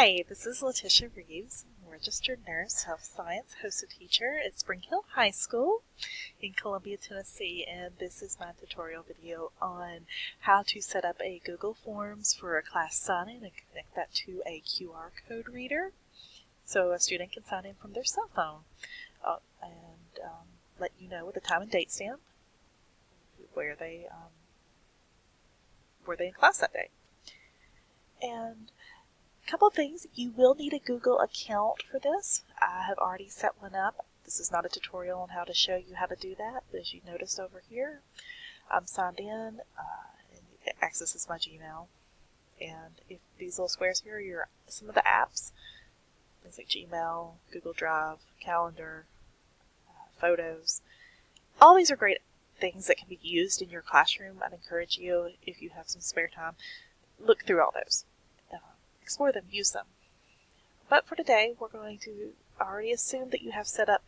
Hi, this is Letitia Reeves, registered nurse, health science, hosted teacher at Spring Hill High School in Columbia, Tennessee, and this is my tutorial video on how to set up a Google Forms for a class sign-in and connect that to a QR code reader so a student can sign in from their cell phone and let you know with the time and date stamp where they in class that day. And a couple of things, you will need a Google account for this. I have already set one up. This is not a tutorial on how to show you how to do that, but as you noticed over here, I'm signed in, and it accesses my Gmail. And if these little squares here are some of the apps, things like Gmail, Google Drive, Calendar, Photos. All these are great things that can be used in your classroom. I'd encourage you, if you have some spare time, look through all those. Explore them, use them. But for today, we're going to already assume that you have set up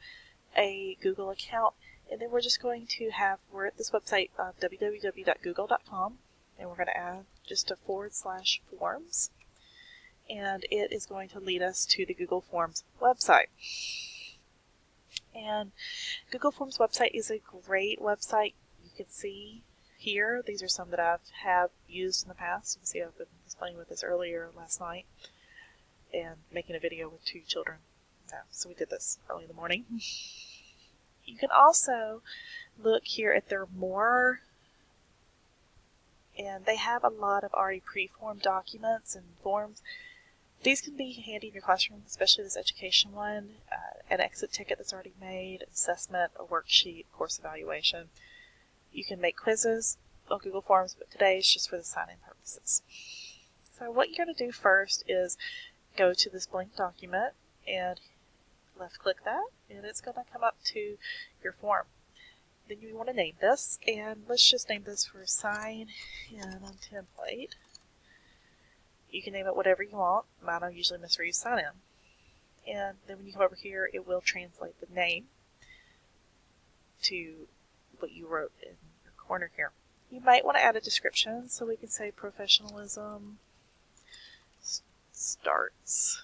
a Google account, and then we're just going to we're at this website, www.google.com, and we're going to add just a /forms, and it is going to lead us to the Google Forms website. And Google Forms website is a great website. You can see here, these are some that I have used in the past. You can see I've been playing with this earlier last night and making a video with 2 children. So we did this early in the morning. You can also look here at their More, and they have a lot of already pre-formed documents and forms. These can be handy in your classroom, especially this education one, an exit ticket that's already made, assessment, a worksheet, course evaluation. You can make quizzes on Google Forms, but today is just for the sign-in purposes. So what you're going to do first is go to this blank document and left-click that, and it's going to come up to your form. Then you want to name this, and let's just name this for sign in on template. You can name it whatever you want. Mine I usually misread sign in. And then when you come over here, it will translate the name to what you wrote in your corner here. You might want to add a description, so we can say professionalism starts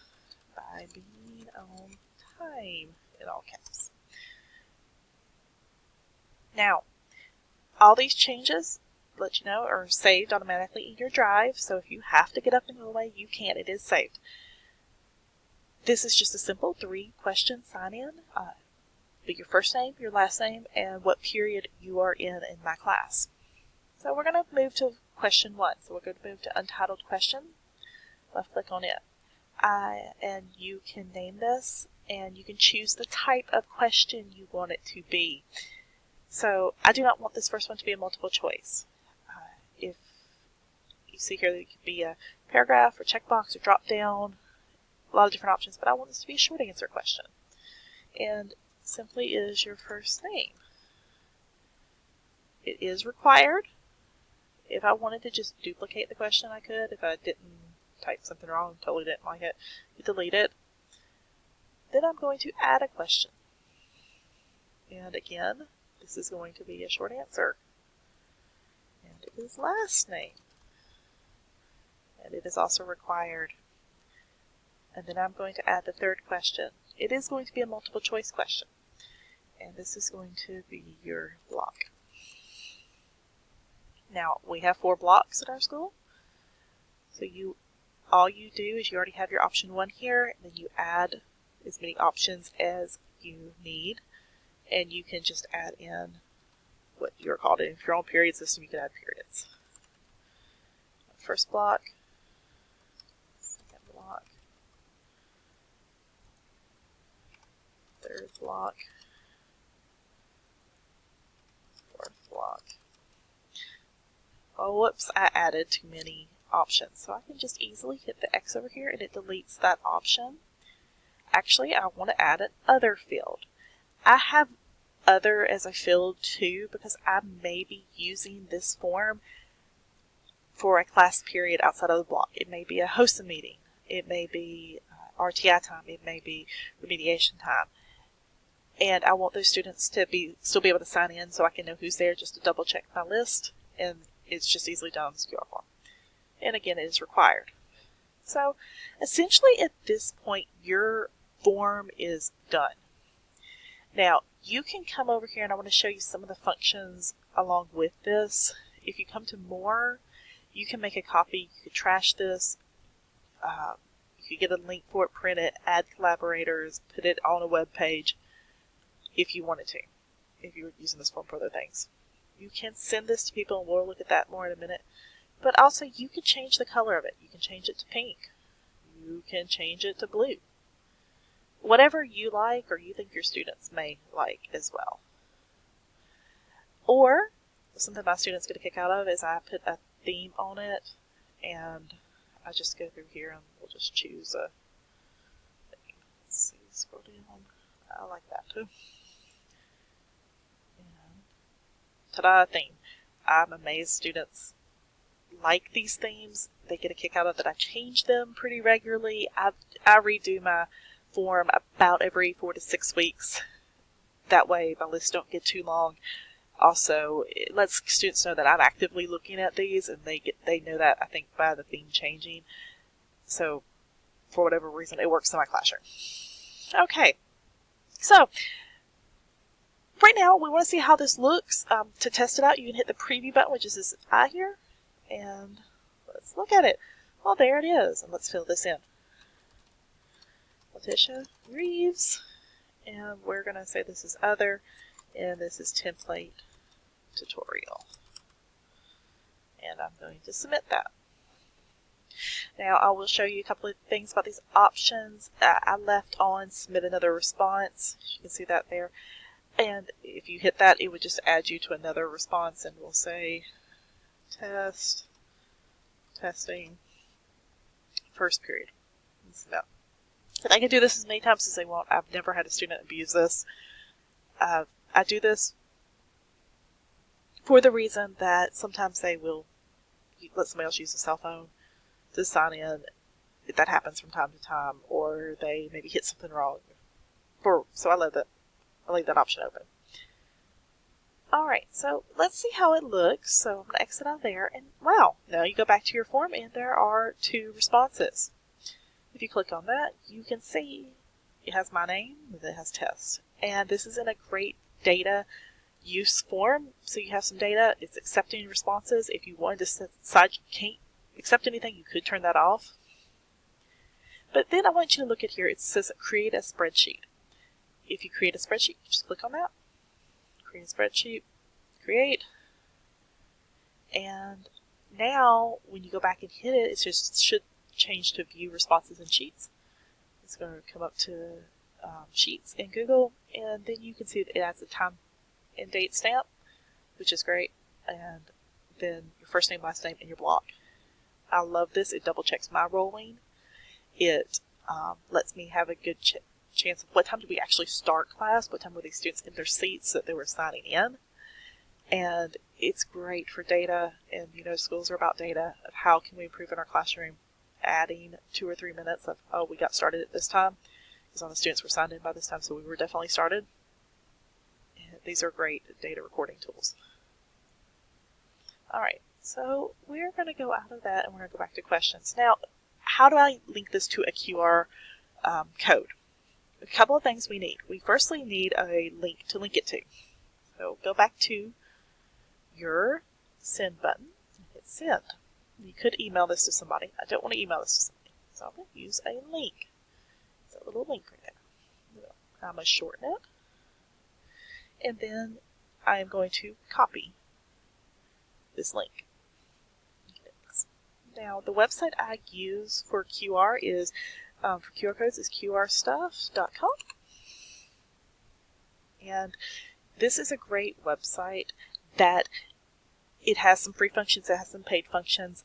by being on time, in all caps. Now, all these changes, let you know, are saved automatically in your drive, so if you have to get up and go away, you can. It is saved. This is just a simple 3-question sign-in. Be your first name, your last name, and what period you are in my class. So we're going to move to question 1. So we're going to move to Untitled Question. Left click on it. And you can name this, and you can choose the type of question you want it to be. So I do not want this first one to be a multiple choice. If you see here that it could be a paragraph or checkbox or drop down, a lot of different options, but I want this to be a short answer question. And simply is your first name. It is required. If I wanted to just duplicate the question, I could. If I didn't type something wrong, totally didn't like it, you delete it. Then I'm going to add a question. And again, this is going to be a short answer. And it is last name. And it is also required. And then I'm going to add the 3rd question. It is going to be a multiple choice question. And this is going to be your block. Now, we have 4 blocks at our school. So all you do is you already have your option 1 here, and then you add as many options as you need. And you can just add in what you're called. If you're on period system, you can add periods. First block, second block, 3rd block, 4th block. Oh, whoops, I added too many options. So I can just easily hit the X over here and it deletes that option. Actually, I want to add an other field. I have other as a field too because I may be using this form for a class period outside of the block. It may be a HOSA meeting. It may be RTI time. It may be remediation time. And I want those students to still be able to sign in so I can know who's there just to double check my list. And it's just easily done on this QR form. And again, it is required. So essentially at this point, your form is done. Now you can come over here and I want to show you some of the functions along with this. If you come to more, you can make a copy, you could trash this, you could get a link for it, print it, add collaborators, put it on a web page if you wanted to, if you were using this form for other things. You can send this to people, and we'll look at that more in a minute. But also you can change the color of it. You can change it to pink. You can change it to blue. Whatever you like or you think your students may like as well. Or something my students get a kick out of is I put a theme on it, and I just go through here and we'll just choose a theme. Let's see, scroll down. I like that too. And ta-da, theme. I'm amazed students like these themes. They get a kick out of it. I change them pretty regularly. I redo my form about every 4 to 6 weeks. That way my lists don't get too long. Also, it lets students know that I'm actively looking at these, and they know that, I think, by the theme changing. So for whatever reason, it works in my classroom. Okay, so right now we want to see how this looks. To test it out, you can hit the preview button, which is this eye here, and let's look at it. Well, there it is, and let's fill this in. Letitia Reeves, and we're going to say this is other, and this is template tutorial. And I'm going to submit that. Now I will show you a couple of things about these options. I left on submit another response. You can see that there. And if you hit that, it would just add you to another response, and we'll say testing, first period. No. And I can do this as many times as they want. I've never had a student abuse this. I do this for the reason that sometimes they will let somebody else use a cell phone to sign in. That happens from time to time, or they maybe hit something wrong. So I leave that option open. Alright, so let's see how it looks. So I'm going to exit out of there, and wow, now you go back to your form and there are 2 responses. If you click on that, you can see it has my name and it has test. And this is in a great data use form. So you have some data, it's accepting responses. If you wanted to decide you can't accept anything, you could turn that off. But then I want you to look at here, it says create a spreadsheet. If you create a spreadsheet, you just click on that. Create a spreadsheet, create. And now when you go back and hit it, it just should change to view responses and sheets. It's going to come up to sheets in Google, and then you can see that it adds a time and date stamp, which is great, and then your first name, last name, and your block. I love this. It double checks my rolling. It lets me have a good chance of what time did we actually start class, what time were these students in their seats that they were signing in. And it's great for data, and you know schools are about data, of how can we improve in our classroom, adding 2 or 3 minutes of, oh, we got started at this time, because all the students were signed in by this time, so we were definitely started. And these are great data recording tools. Alright, so we're going to go out of that and we're going to go back to questions. Now, how do I link this to a QR code? A couple of things we need. We firstly need a link to link it to. So go back to your send button and hit send. You could email this to somebody. I don't want to email this to somebody, so I'm going to use a link. It's a little link right there. I'm going to shorten it, and then I am going to copy this link. Now, the website I use for QR is for QR codes is qrstuff.com, and this is a great website that it has some free functions, it has some paid functions.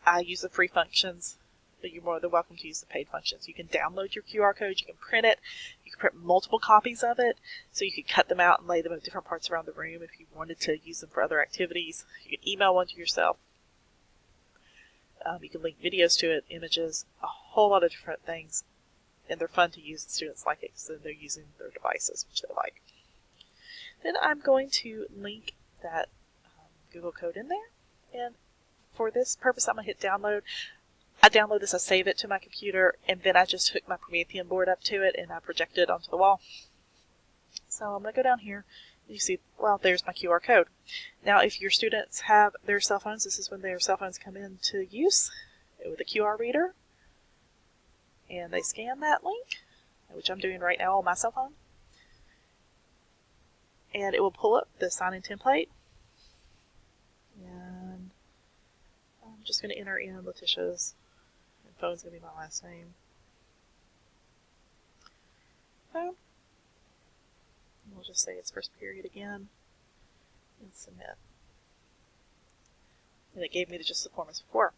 I use the free functions, but you're more than welcome to use the paid functions. You can download your QR code, you can print it, you can print multiple copies of it, so you can cut them out and lay them in different parts around the room if you wanted to use them for other activities. You can email one to yourself. You can link videos to it, images, a whole lot of different things, and they're fun to use, and students like it because then they're using their devices, which they like. Then I'm going to link that Google code in there, and for this purpose I'm going to hit download. I download this, I save it to my computer, and then I just hook my Promethean board up to it and I project it onto the wall. So I'm going to go down here. You see, well, there's my QR code. Now, if your students have their cell phones, this is when their cell phones come into use with a QR reader. And they scan that link, which I'm doing right now on my cell phone. And it will pull up the sign-in template. And I'm just going to enter in Letitia's, and phone's going to be my last name. Phone. We'll just say it's first period again, and submit. And it gave me just the form as before.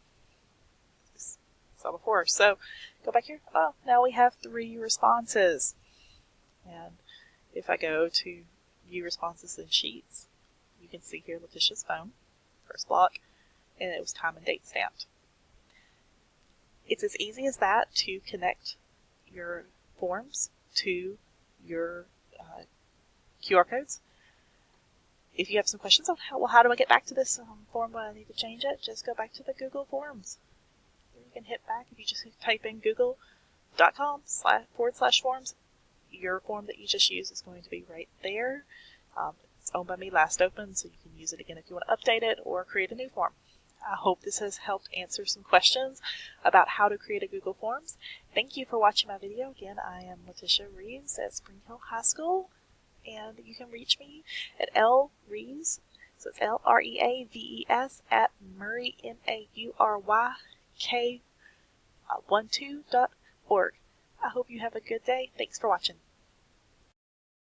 Saw before. So go back here. Oh, now we have 3 responses. And if I go to view responses in Sheets, you can see here Letitia's phone, first block, and it was time and date stamped. It's as easy as that to connect your forms to your QR codes. If you have some questions on how do I get back to this form when I need to change it, just go back to the Google Forms. You can hit back if you just type in google.com/forms. Your form that you just used is going to be right there. It's owned by me, last open, so you can use it again if you want to update it or create a new form. I hope this has helped answer some questions about how to create a Google Forms. Thank you for watching my video. Again, I am Letitia Reeves at Spring Hill High School, and you can reach me at lreeves, so it's LREAVES at Murray, MAURYK12.org. I hope you have a good day. Thanks for watching.